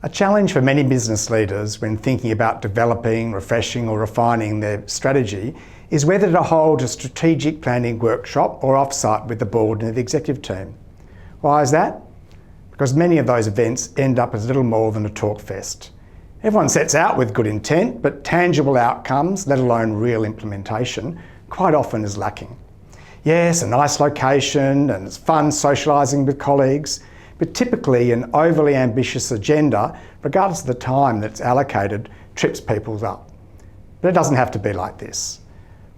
A challenge for many business leaders when thinking about developing, refreshing or refining their strategy is whether to hold a strategic planning workshop or offsite with the board and the executive team. Why is that? Because many of those events end up as little more than a Talkfest. Everyone sets out with good intent, but tangible outcomes, let alone real implementation, quite often is lacking. Yes, a nice location and it's fun socialising with colleagues, but typically an overly ambitious agenda, regardless of the time that's allocated, trips people up. But it doesn't have to be like this.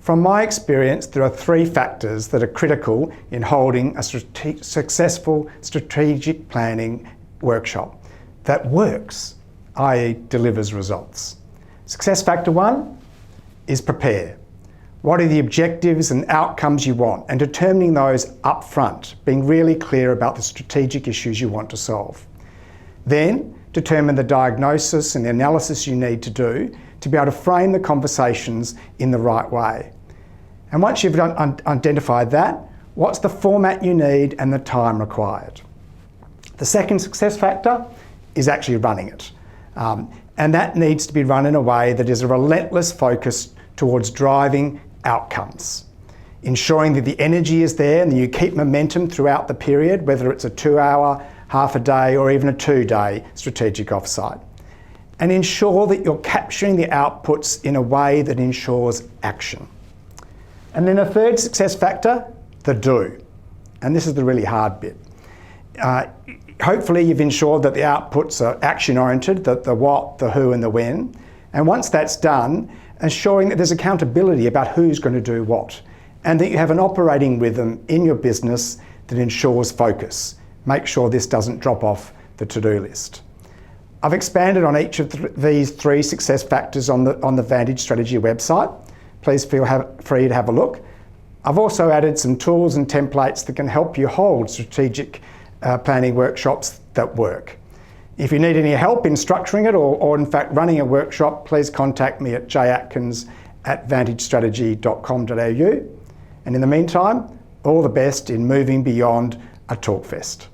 From my experience, there are 3 factors that are critical in holding a successful strategic planning workshop that works, i.e. delivers results. Success factor 1 is prepare. What are the objectives and outcomes you want, and determining those up front, being really clear about the strategic issues you want to solve. Then determine the diagnosis and the analysis you need to do to be able to frame the conversations in the right way. And once you've identified that, what's the format you need and the time required? The second success factor is actually running it. And that needs to be run in a way that is a relentless focus towards driving outcomes, ensuring that the energy is there and that you keep momentum throughout the period, whether it's a 2-hour, half a day or even a 2-day strategic offsite. And ensure that you're capturing the outputs in a way that ensures action. And then a third success factor, the do. And this is the really hard bit. Hopefully you've ensured that the outputs are action-oriented, the what, the who and the when. And once that's done, ensuring that there's accountability about who's going to do what, and that you have an operating rhythm in your business that ensures focus. Make sure this doesn't drop off the to-do list. I've expanded on each of these 3 success factors on the Vantage Strategy website. Please feel free to have a look. I've also added some tools and templates that can help you hold strategic planning workshops that work. If you need any help in structuring it or in fact running a workshop, please contact me at jatkins@vantagestrategy.com.au. And in the meantime, all the best in moving beyond a Talkfest.